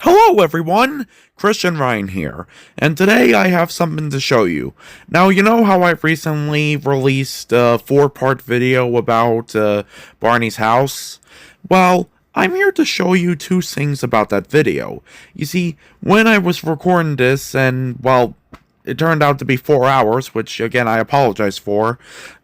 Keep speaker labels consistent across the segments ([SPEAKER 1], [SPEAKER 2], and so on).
[SPEAKER 1] Hello everyone, Christian Ryan here, and today I have something to show you. Now, you know how I recently released a 4-part video about Barney's house? Well, I'm here to show you two things about that video. You see, when I was recording this, and well, it turned out to be 4 hours, which again I apologize for.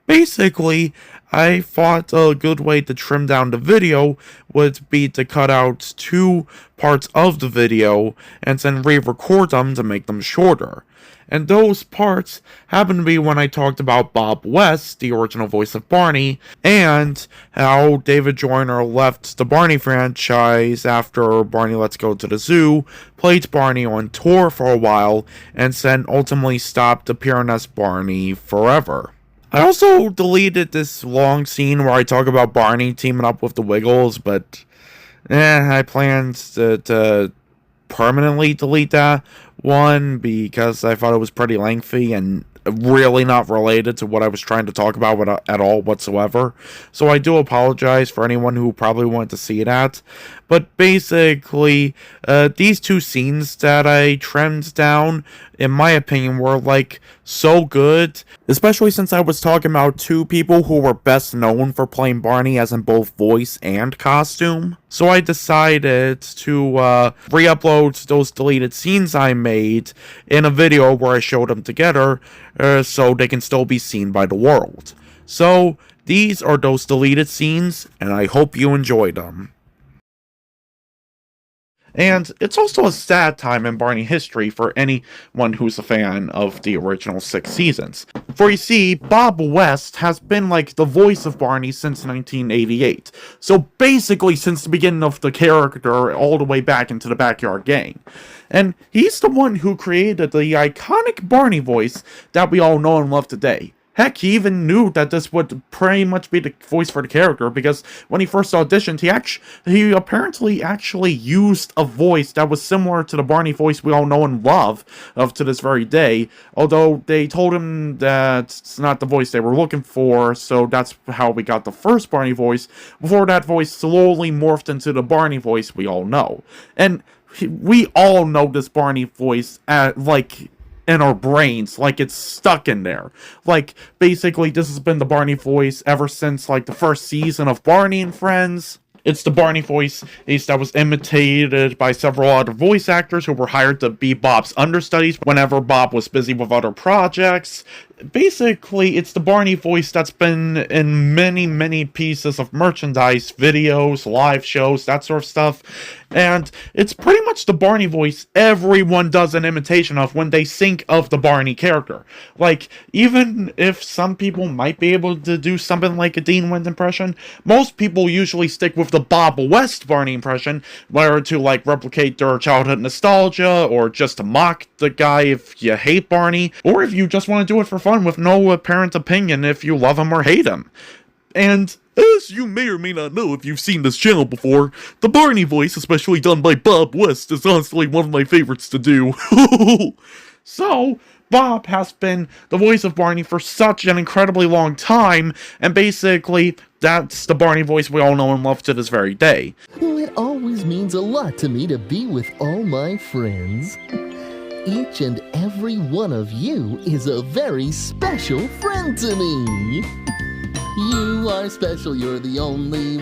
[SPEAKER 1] Basically, I thought a good way to trim down the video would be to cut out 2 parts of the video and then re-record them to make them shorter. And those parts happen to be when I talked about Bob West, the original voice of Barney, and how David Joyner left the Barney franchise after Barney Let's Go to the Zoo, played Barney on tour for a while, and then ultimately stopped appearing as Barney forever. I also deleted this long scene where I talk about Barney teaming up with the Wiggles, but I planned to permanently delete that one because I thought it was pretty lengthy and really not related to what I was trying to talk about at all whatsoever. So I do apologize for anyone who probably wanted to see that. But basically, these 2 scenes that I trimmed down, in my opinion, were like so good, especially since I was talking about 2 people who were best known for playing Barney, as in both voice and costume. So I decided to re-upload those deleted scenes I made in a video where I showed them together, so they can still be seen by the world. So these are those deleted scenes, and I hope you enjoyed them. And it's also a sad time in Barney history for anyone who's a fan of the original 6 seasons. For you see, Bob West has been like the voice of Barney since 1988. So basically since the beginning of the character all the way back into the Backyard Gang. And he's the one who created the iconic Barney voice that we all know and love today. Heck, he even knew that this would pretty much be the voice for the character, because when he first auditioned, he apparently actually used a voice that was similar to the Barney voice we all know and love of to this very day, although they told him that it's not the voice they were looking for, so that's how we got the first Barney voice, before that voice slowly morphed into the Barney voice we all know. And we all know this Barney voice, in our brains, like it's stuck in there. Like, basically, this has been the Barney voice ever since, like, the first season of Barney and Friends. It's the Barney voice that was imitated by several other voice actors who were hired to be Bob's understudies whenever Bob was busy with other projects. Basically, it's the Barney voice that's been in many, many pieces of merchandise, videos, live shows, that sort of stuff. And it's pretty much the Barney voice everyone does an imitation of when they think of the Barney character. Like, even if some people might be able to do something like a Dean Wind impression, most people usually stick with the Bob West Barney impression, whether to, like, replicate their childhood nostalgia, or just to mock the guy if you hate Barney, or if you just want to do it for fun with no apparent opinion if you love him or hate him. And as you may or may not know if you've seen this channel before, the Barney voice, especially done by Bob West, is honestly one of my favorites to do. So, Bob has been the voice of Barney for such an incredibly long time, and basically, that's the Barney voice we all know and love to this very day.
[SPEAKER 2] Well, it always means a lot to me to be with all my friends. Each and every one of you is a very special friend to me. You are special, you're the only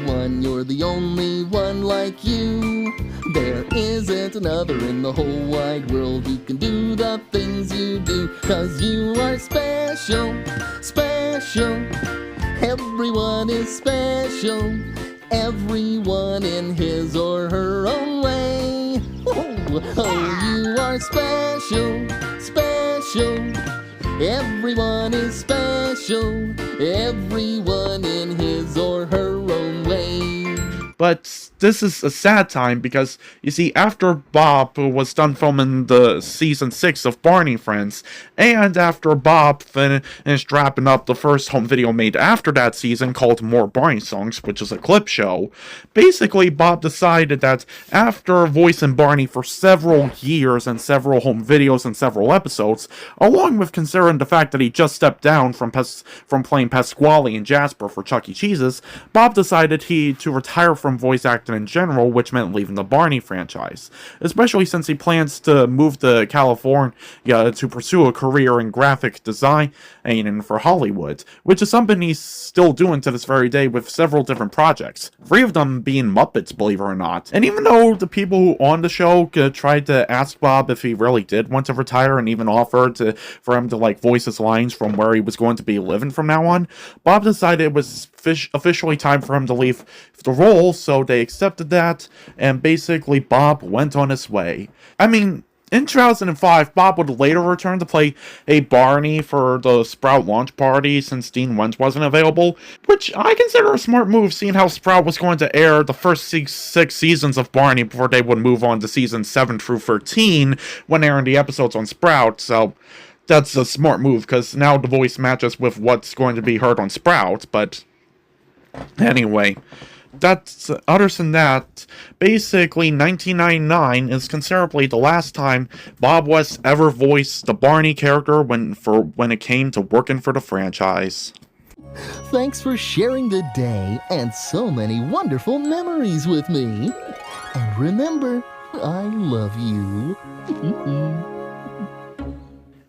[SPEAKER 2] one like you. There isn't another in the whole wide world who can do the things you do. 'Cause you are special, special. Everyone is special. Everyone in his or her own way. Oh, you are special, special. Everyone is special. Everyone in his or her own way.
[SPEAKER 1] But this is a sad time because, you see, after Bob was done filming the season 6 of Barney Friends, and after Bob finished wrapping up the first home video made after that season called More Barney Songs, which is a clip show, basically Bob decided that after voicing Barney for several years and several home videos and several episodes, along with considering the fact that he just stepped down from playing Pasquale and Jasper for Chuck E. Cheese's, Bob decided to retire from from voice acting in general, which meant leaving the Barney franchise, especially since he plans to move to California to pursue a career in graphic design and for Hollywood, which is something he's still doing to this very day with several different projects, 3 of them being Muppets, believe it or not. And even though the people on the show tried to ask Bob if he really did want to retire and even offered for him to like voice his lines from where he was going to be living from now on, Bob decided it was officially time for him to leave the role, so they accepted that, and basically Bob went on his way. I mean, in 2005, Bob would later return to play a Barney for the Sprout launch party since Dean Wentz wasn't available, which I consider a smart move seeing how Sprout was going to air the first 6 seasons of Barney before they would move on to seasons 7 through 13 when airing the episodes on Sprout, so that's a smart move because now the voice matches with what's going to be heard on Sprout, but anyway. Other than that, basically 1999 is considerably the last time Bob West ever voiced the Barney character when it came to working for the franchise.
[SPEAKER 2] Thanks for sharing the day and so many wonderful memories with me. And remember, I love you.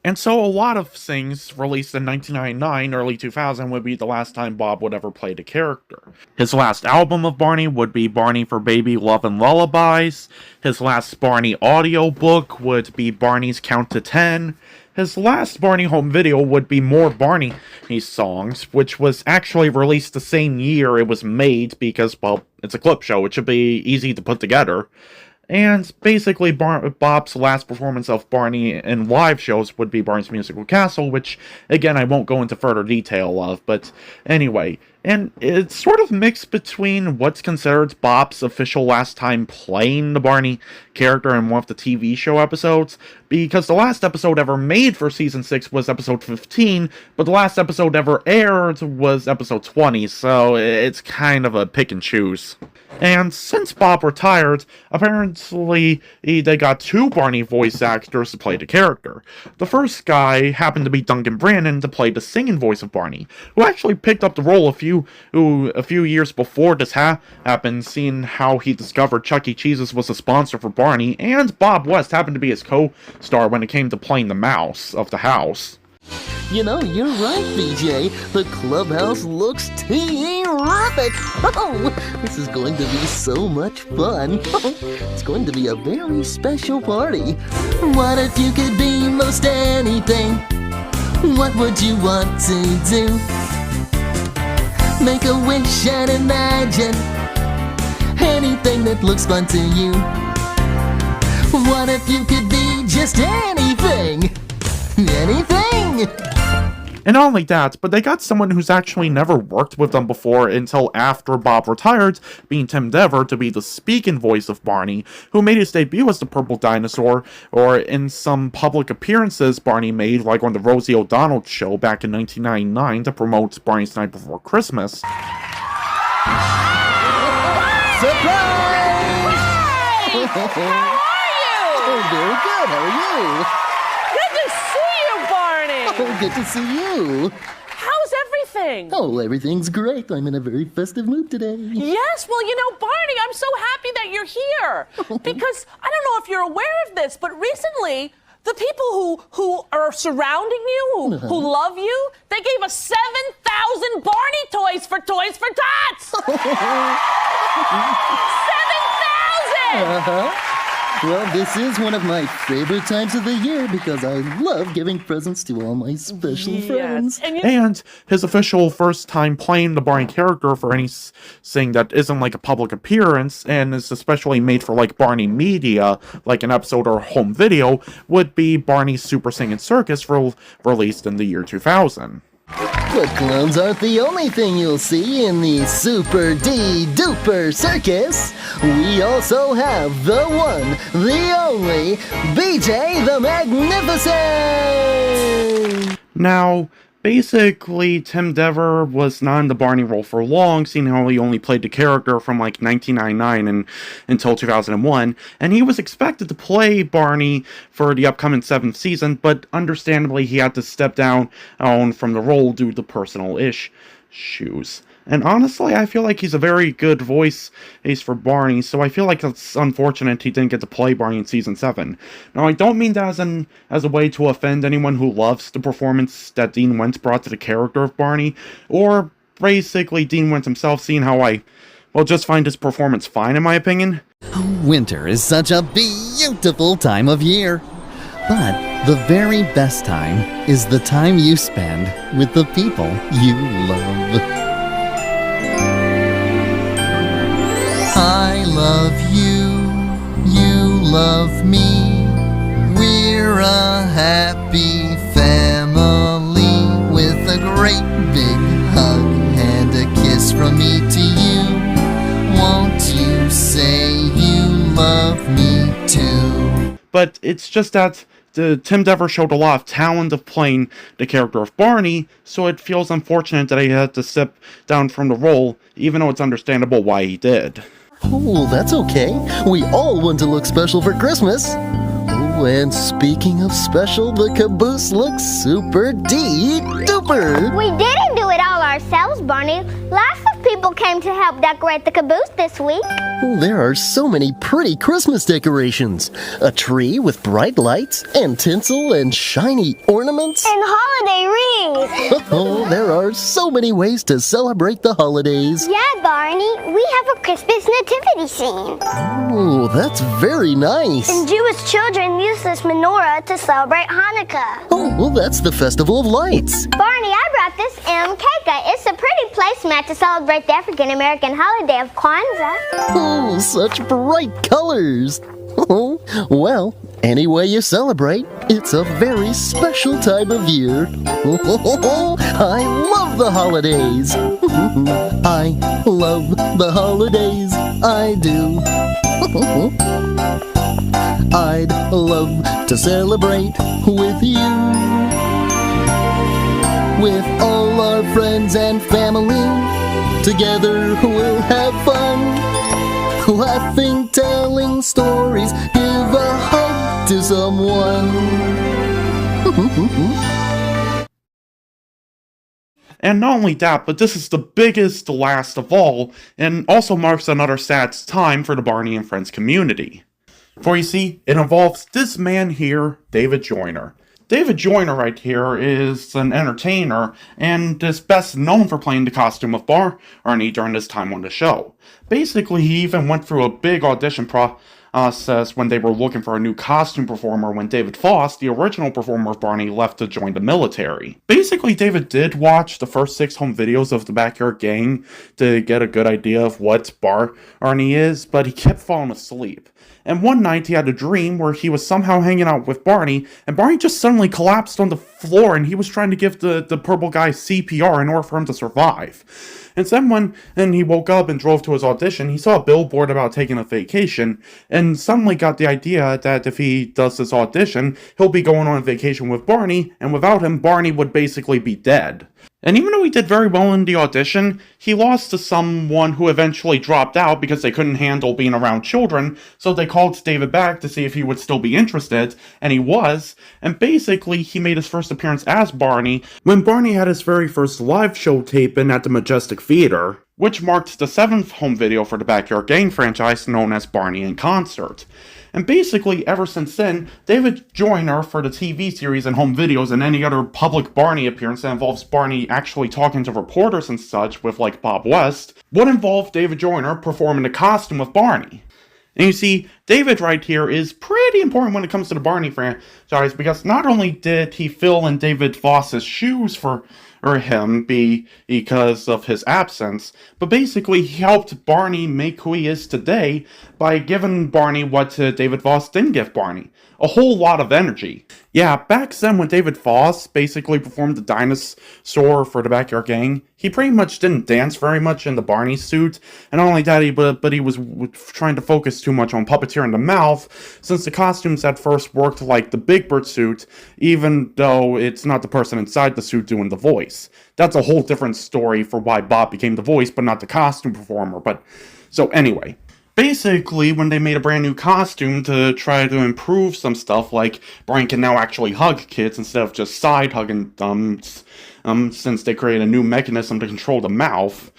[SPEAKER 1] And so a lot of things released in 1999, early 2000 would be the last time Bob would ever play the character. His last album of Barney would be Barney for Baby Love and Lullabies. His last Barney audiobook would be Barney's Count to 10. His last Barney home video would be More Barney Songs, which was actually released the same year it was made because, well, it's a clip show. It should be easy to put together. And basically, Bob's last performance of Barney in live shows would be Barney's Musical Castle, which, again, I won't go into further detail of, but anyway. And it's sort of mixed between what's considered Bob's official last time playing the Barney character in one of the TV show episodes, because the last episode ever made for Season 6 was episode 15, but the last episode ever aired was episode 20, so it's kind of a pick and choose. And since Bob retired, apparently they got 2 Barney voice actors to play the character. The first guy happened to be Duncan Brandon to play the singing voice of Barney, who actually picked up the role a few years before this happened, seeing how he discovered Chuck E. Cheese's was a sponsor for Barney, and Bob West happened to be his co-star when it came to playing the mouse of the house.
[SPEAKER 2] You know, you're right, BJ. The clubhouse looks terrific. Oh, this is going to be so much fun. It's going to be a very special party. What if you could be most anything? What would you want to do? Make a wish and imagine anything that looks fun to you. What if you could be just anything? Anything!
[SPEAKER 1] And not only that, but they got someone who's actually never worked with them before until after Bob retired, being Tim Dever, to be the speaking voice of Barney, who made his debut as the Purple Dinosaur, or in some public appearances Barney made, like on the Rosie O'Donnell show back in 1999 to promote Barney's Night Before Christmas.
[SPEAKER 2] Surprise!
[SPEAKER 3] How are you?
[SPEAKER 2] Oh, very good. How are you?
[SPEAKER 3] Good to see you, Barney.
[SPEAKER 2] Oh, good to see you.
[SPEAKER 3] How's everything?
[SPEAKER 2] Oh, everything's great. I'm in a very festive mood today.
[SPEAKER 3] Yes, well, you know, Barney, I'm so happy that you're here. Because I don't know if you're aware of this, but recently, the people who are surrounding you, who love you, they gave us 7,000 Barney toys for Tots! 7,000!
[SPEAKER 2] Well, this is one of my favorite times of the year because I love giving presents to all my special friends.
[SPEAKER 1] And his official first time playing the Barney character for anything that isn't like a public appearance and is especially made for like Barney media, like an episode or home video, would be Barney's Super Singing Circus released in the year 2000.
[SPEAKER 2] But clowns aren't the only thing you'll see in the Super D-Duper Circus. We also have the one, the only, BJ the Magnificent!
[SPEAKER 1] Now, basically, Tim Dever was not in the Barney role for long, seeing how he only played the character from like 1999 until 2001, and he was expected to play Barney for the upcoming 7th season, but understandably he had to step down from the role due to personal shoes. And honestly, I feel like he's a very good voice ace for Barney, so I feel like it's unfortunate he didn't get to play Barney in Season 7. Now, I don't mean that as a way to offend anyone who loves the performance that Dean Wentz brought to the character of Barney, or basically Dean Wentz himself, seeing how I just find his performance fine in my opinion.
[SPEAKER 2] Winter is such a beautiful time of year. But the very best time is the time you spend with the people you love. I love you, you love me. We're a happy family with a great big hug and a kiss from me to you. Won't you say you love me too?
[SPEAKER 1] But it's just that Tim Dever showed a lot of talent of playing the character of Barney, so it feels unfortunate that he had to step down from the role, even though it's understandable why he did.
[SPEAKER 2] Oh, that's okay. We all want to look special for Christmas. Oh, and speaking of special, the caboose looks super duper.
[SPEAKER 4] We didn't do it all ourselves, Barney. Lots of people came to help decorate the caboose this week.
[SPEAKER 2] Oh, there are so many pretty Christmas decorations. A tree with bright lights and tinsel and shiny ornaments.
[SPEAKER 4] And holiday rings.
[SPEAKER 2] Oh, there are so many ways to celebrate the holidays.
[SPEAKER 4] Yeah, Barney, we have a Christmas nativity scene.
[SPEAKER 2] Oh, that's very nice.
[SPEAKER 4] And Jewish children use this menorah to celebrate Hanukkah.
[SPEAKER 2] Oh, well, that's the Festival of Lights.
[SPEAKER 4] Barney, I brought this Mkeka. It's a pretty placemat to celebrate the African-American holiday of Kwanzaa.
[SPEAKER 2] Oh, such bright colors. Oh, well, any way you celebrate, it's a very special time of year. I love the holidays. I love the holidays. I do. I'd love to celebrate with you. With all our friends and family. Together we'll have fun. Laughing, telling stories, give a hug to someone.
[SPEAKER 1] And not only that, but this is the biggest last of all, and also marks another sad time for the Barney and Friends community. For you see, it involves this man here, David Joyner. David Joyner right here is an entertainer and is best known for playing the costume of Barney during his time on the show. Basically, he even went through a big audition process when they were looking for a new costume performer when David Foss, the original performer of Barney, left to join the military. Basically, David did watch the first 6 home videos of the Backyard Gang to get a good idea of what Barney is, but he kept falling asleep. And one night he had a dream where he was somehow hanging out with Barney, and Barney just suddenly collapsed on the floor and he was trying to give the purple guy CPR in order for him to survive. And then when he woke up and drove to his audition, he saw a billboard about taking a vacation, and suddenly got the idea that if he does this audition, he'll be going on a vacation with Barney, and without him, Barney would basically be dead. And even though he did very well in the audition, he lost to someone who eventually dropped out because they couldn't handle being around children, so they called David back to see if he would still be interested, and he was, and basically he made his first appearance as Barney when Barney had his very first live show taping at the Majestic Theater, which marked the 7th home video for the Backyard Gang franchise known as Barney in Concert. And basically, ever since then, David Joyner for the TV series and home videos and any other public Barney appearance that involves Barney actually talking to reporters and such with like Bob West, would involve David Joyner performing the costume of Barney. And you see, David right here is pretty important when it comes to the Barney franchise because not only did he fill in David Foss's shoes for him because of his absence, but basically he helped Barney make who he is today by giving Barney what David Foss didn't give Barney. A whole lot of energy. Yeah, back then when David Foss basically performed the dinosaur for the Backyard Gang, he pretty much didn't dance very much in the Barney suit, and not only that, but he was trying to focus too much on puppeteer in the mouth, since the costumes at first worked like the Big Bird suit, even though it's not the person inside the suit doing the voice. That's a whole different story for why Bob became the voice, but not the costume performer, so anyway. Basically, when they made a brand new costume to try to improve some stuff, like Barney can now actually hug kids instead of just side hugging them, since they created a new mechanism to control the mouth,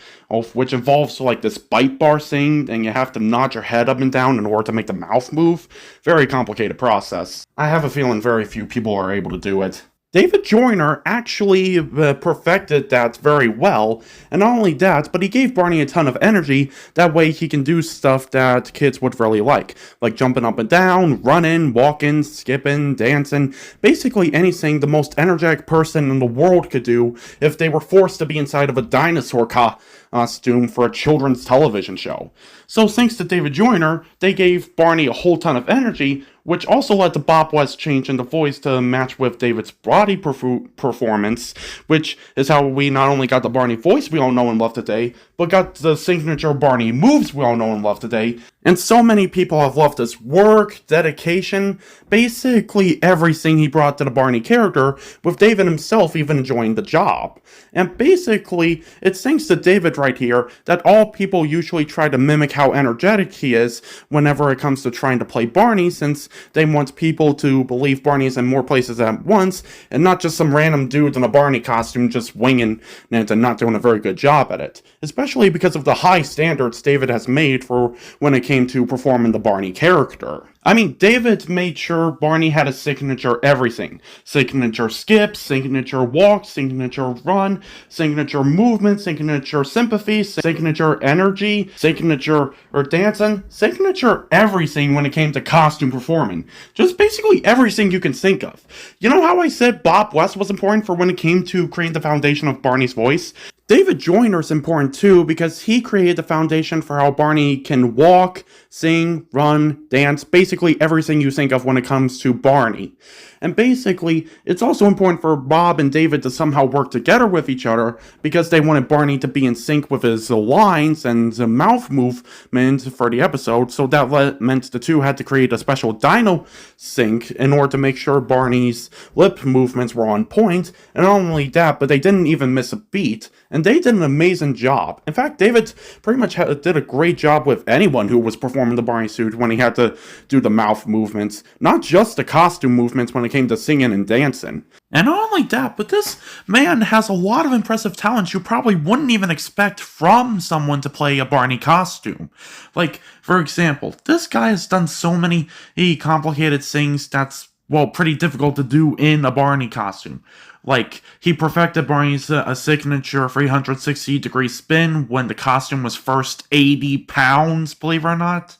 [SPEAKER 1] which involves like this bite bar thing, and you have to nod your head up and down in order to make the mouth move. Very complicated process. I have a feeling very few people are able to do it. David Joyner actually perfected that very well, and not only that, but he gave Barney a ton of energy. That way he can do stuff that kids would really like jumping up and down, running, walking, skipping, dancing, basically anything the most energetic person in the world could do if they were forced to be inside of a dinosaur costume for a children's television show. So thanks to David Joyner, they gave Barney a whole ton of energy, which also led to Bob West change in the voice to match with David's body performance, which is how we not only got the Barney voice we all know and love today, but got the signature Barney moves we all know and love today. And so many people have loved his work, dedication, basically everything he brought to the Barney character, with David himself even enjoying the job. And basically, it's thanks to David right here that all people usually try to mimic how energetic he is whenever it comes to trying to play Barney, since they want people to believe Barney is in more places at once, and not just some random dude in a Barney costume just winging it and not doing a very good job at it. Especially because of the high standards David has made for when it came to performing the Barney character. I mean, David made sure Barney had a signature everything. Signature skip, signature walk, signature run, signature movement, signature sympathy, signature energy, signature dancing, signature everything when it came to costume performing. Just basically everything you can think of. You know how I said Bob West was important for when it came to creating the foundation of Barney's voice? David Joyner is important too because he created the foundation for how Barney can walk, sing, run, dance, basically everything you think of when it comes to Barney. And basically, it's also important for Bob and David to somehow work together with each other because they wanted Barney to be in sync with his lines and the mouth movement for the episode, so that meant the two had to create a special dino sync in order to make sure Barney's lip movements were on point, and not only that, but they didn't even miss a beat, and they did an amazing job. In fact, David pretty much did a great job with anyone who was performing the Barney suit when he had to do the mouth movements, not just the costume movements when it came to singing and dancing. And not only that, but this man has a lot of impressive talents you probably wouldn't even expect from someone to play a Barney costume. Like, for example, this guy has done so many complicated things that's, well, pretty difficult to do in a Barney costume. Like, he perfected Barney's a signature 360-degree spin when the costume was first 80 pounds, believe it or not.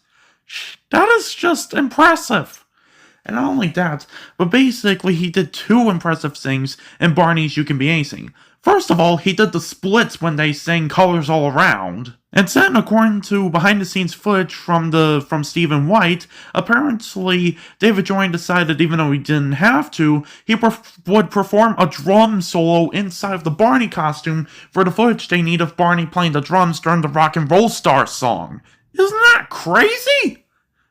[SPEAKER 1] That is just impressive. And not only that, but basically he did two impressive things in Barney's You Can Be Anything. First of all, he did the splits when they sang Colors All Around. And then, according to behind-the-scenes footage from Stephen White, apparently David Joyner decided, even though he didn't have to, he would perform a drum solo inside of the Barney costume for the footage they need of Barney playing the drums during the Rock and Roll Star song. Isn't that crazy?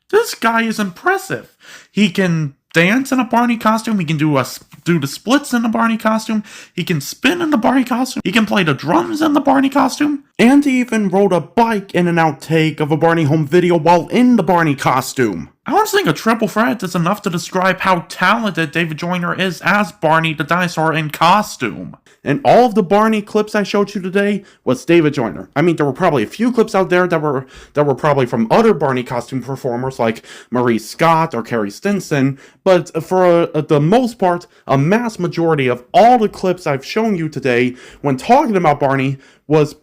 [SPEAKER 1] This guy is impressive. He can dance in a Barney costume. He can do the splits in the Barney costume. He can spin in the Barney costume. He can play the drums in the Barney costume. And he even rode a bike in an outtake of a Barney home video while in the Barney costume. I don't think a triple threat is enough to describe how talented David Joyner is as Barney the dinosaur in costume. And all of the Barney clips I showed you today was David Joyner. I mean, there were probably a few clips out there that were probably from other Barney costume performers like Marie Scott or Carrie Stinson, but for the most part, a mass majority of all the clips I've shown you today when talking about Barney was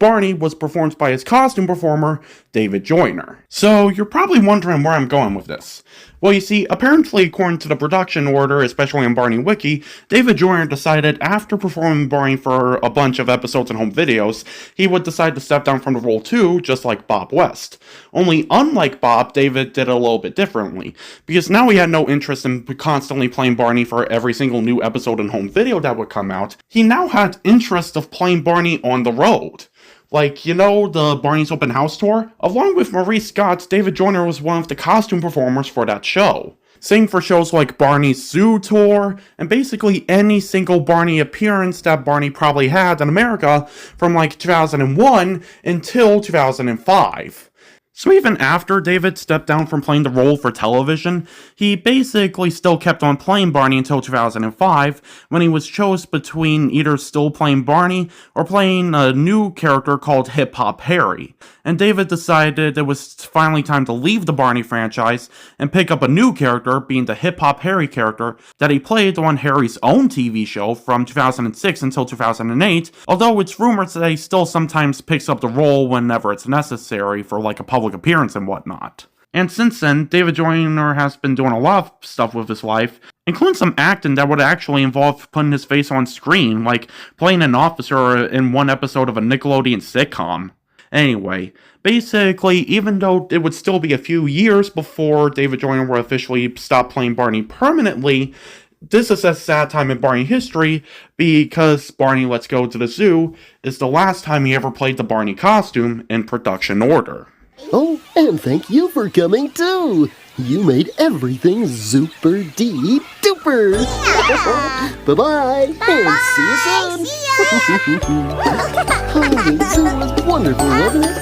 [SPEAKER 1] performed by his costume performer, David Joyner. So you're probably wondering where I'm going with this. Well, you see, apparently according to the production order, especially on Barney Wiki, David Joyner decided after performing Barney for a bunch of episodes and home videos, he would decide to step down from the role too, just like Bob West. Only unlike Bob, David did it a little bit differently, because now he had no interest in constantly playing Barney for every single new episode and home video that would come out. He now had interest of playing Barney on the road. Like, you know, the Barney's Open House Tour? Along with Marie Scott, David Joyner was one of the costume performers for that show. Same for shows like Barney's Zoo Tour, and basically any single Barney appearance that Barney probably had in America from like 2001 until 2005. So even after David stepped down from playing the role for television, he basically still kept on playing Barney until 2005, when he was chosen between either still playing Barney or playing a new character called Hip Hop Harry. And David decided it was finally time to leave the Barney franchise and pick up a new character, being the Hip Hop Harry character that he played on Harry's own TV show from 2006 until 2008, although it's rumored that he still sometimes picks up the role whenever it's necessary for like a public appearance and whatnot. And since then, David Joyner has been doing a lot of stuff with his life, including some acting that would actually involve putting his face on screen, like playing an officer in one episode of a Nickelodeon sitcom. Anyway, basically, even though it would still be a few years before David Joyner would officially stop playing Barney permanently, this is a sad time in Barney history because Barney Let's Go to the Zoo is the last time he ever played the Barney costume in production order.
[SPEAKER 2] Oh, and thank you for coming too. You made everything super dee duper. Bye-bye, and see you soon. Oh, the zoo was wonderful, wasn't it?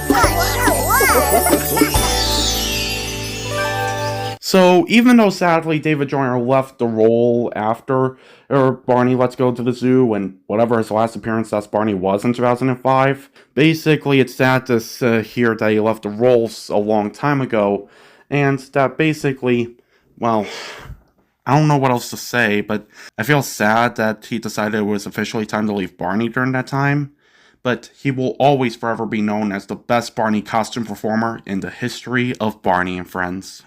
[SPEAKER 1] So, even though sadly David Joyner left the role after Barney Let's Go to the Zoo and whatever his last appearance as Barney was in 2005, basically it's sad to hear that he left the role a long time ago, and that basically, well, I don't know what else to say, but I feel sad that he decided it was officially time to leave Barney during that time, but he will always forever be known as the best Barney costume performer in the history of Barney and Friends.